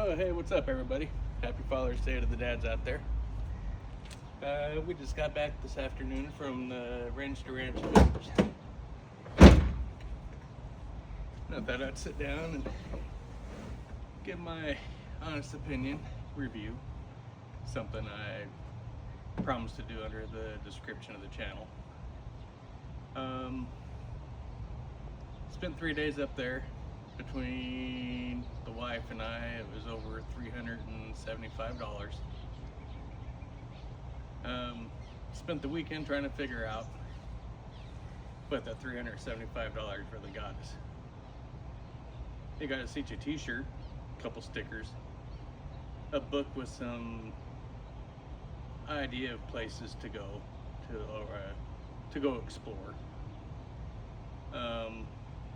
Oh, hey, what's up, everybody? Happy Father's Day to the dads out there. We just got back this afternoon from the ranch to ranch. I thought I'd sit down and give my honest opinion, review, something I promised to do under the description of the channel. Spent 3 days up there. Between the wife and I, it was over $375. Spent the weekend trying to figure out what that $375 really got us. You got a Seacha t-shirt, a couple stickers, a book with some idea of places to go to go explore.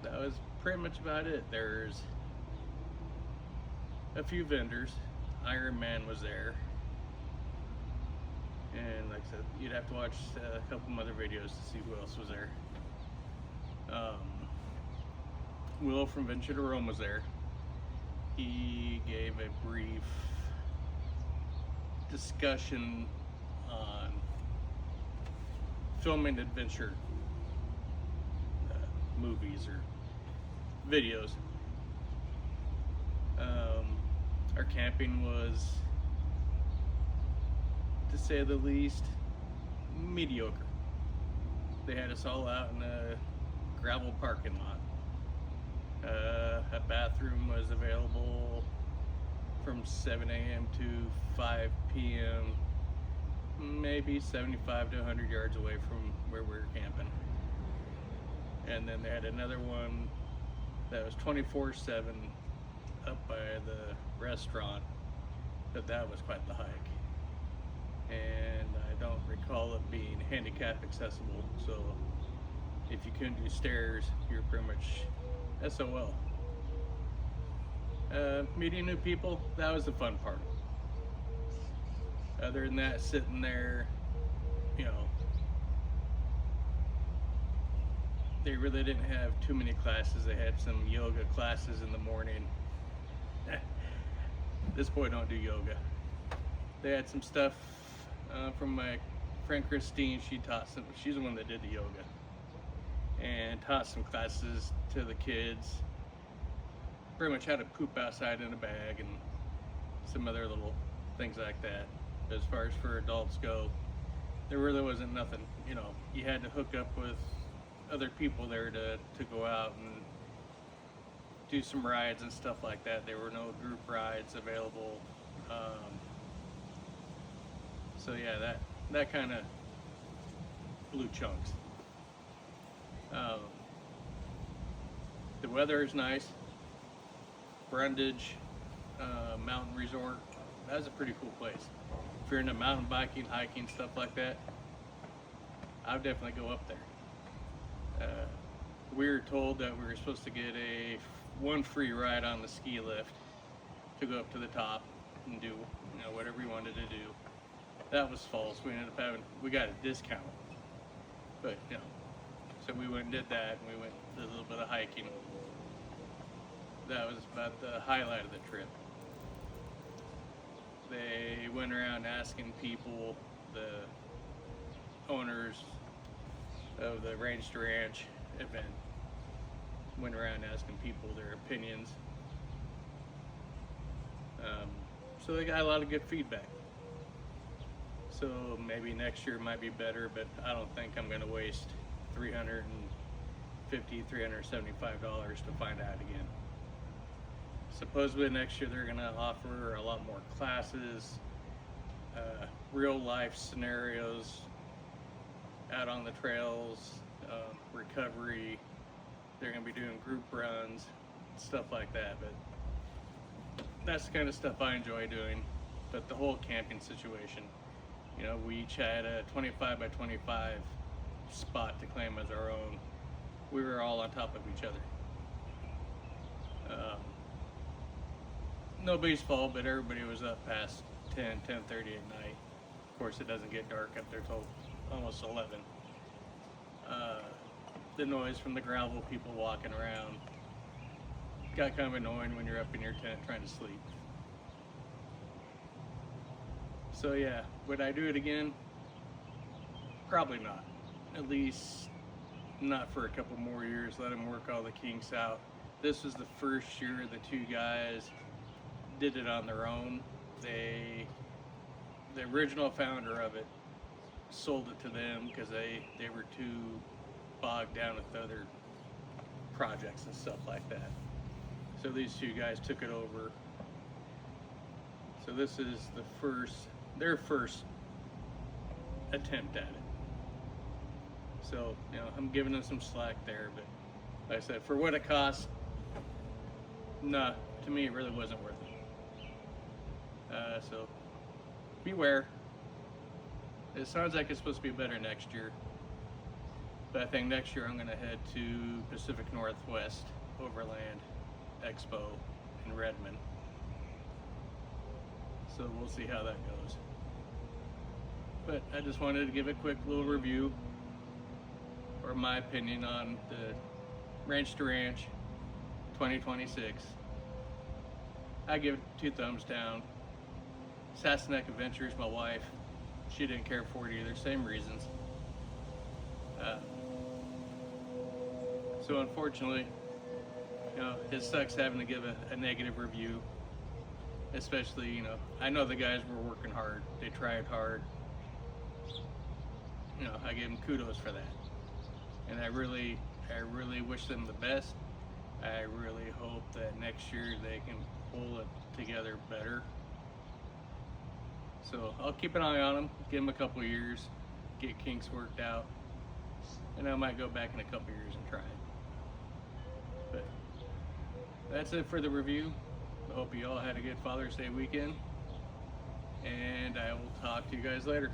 That was pretty much about it. There's a few vendors. Iron Man was there, and like I said, you'd have to watch a couple other videos to see who else was there. Will from Venture to Rome was there. He gave a brief discussion on filming adventure movies or videos. Our camping was, to say the least, mediocre. They had us all out in a gravel parking lot. A bathroom was available from 7 a.m. to 5 p.m., maybe 75 to 100 yards away from where we were camping. And then they had another one that was 24/7 up by the restaurant, but that was quite the hike. And I don't recall it being handicap accessible, so if you couldn't do stairs, you're pretty much SOL. Meeting new people, that was the fun part. Other than that, sitting there, they really didn't have too many classes. They had some yoga classes in the morning. This boy don't do yoga. They had some stuff from my friend Christine. She's the one that did the yoga and taught some classes to the kids. Pretty much how to poop outside in a bag and some other little things like that. As far as for adults go, there really wasn't nothing. You had to hook up with other people there to go out and do some rides and stuff like that. There were no group rides available. So yeah, that kind of blew chunks. The weather is nice. Brundage Mountain Resort, that's a pretty cool place. If you're into mountain biking, hiking, stuff like that, I would definitely go up there. We were told that we were supposed to get one free ride on the ski lift to go up to the top and do whatever we wanted to do. That was false. We got a discount, but so we went and did that, and we went and did a little bit of hiking. That was about the highlight of the trip. They went around asking people, the owners of the Range to Ranch event, went around asking people their opinions. So they got a lot of good feedback. So maybe next year might be better, but I don't think I'm going to waste $375 to find out again. Supposedly next year they're going to offer a lot more classes, real life scenarios out on the trails, recovery. They're going to be doing group runs, stuff like that. But that's the kind of stuff I enjoy doing. But the whole camping situation, we each had a 25 by 25 spot to claim as our own. We were all on top of each other. Nobody's fault, but everybody was up past 10:30 at night. Of course, it doesn't get dark up there till almost 11. The noise from the gravel, people walking around, got kind of annoying when you're up in your tent trying to sleep. So yeah, would I do it again? Probably not. At least not for a couple more years. Let them work all the kinks out. This was the first year the two guys did it on their own. The original founder of it sold it to them because they were too bogged down with other projects and stuff like that. So these two guys took it over. So this is their first attempt at it. So, you know, I'm giving them some slack there, but like I said, for what it costs, nah, to me it really wasn't worth it. So beware. It sounds like it's supposed to be better next year, but I think next year I'm going to head to Pacific Northwest Overland Expo in Redmond. So we'll see how that goes. But I just wanted to give a quick little review, or my opinion on the Ranch to Ranch 2026. I give it 2 thumbs down. Sassenach Adventures, my wife, she didn't care for it either, same reasons. So unfortunately, you know, it sucks having to give a negative review. Especially, you know, I know the guys were working hard. They tried hard. You know, I give them kudos for that. And I really wish them the best. I really hope that next year they can pull it together better. So I'll keep an eye on them, give them a couple years, get kinks worked out, and I might go back in a couple years and try it. But that's it for the review. I hope you all had a good Father's Day weekend, and I will talk to you guys later.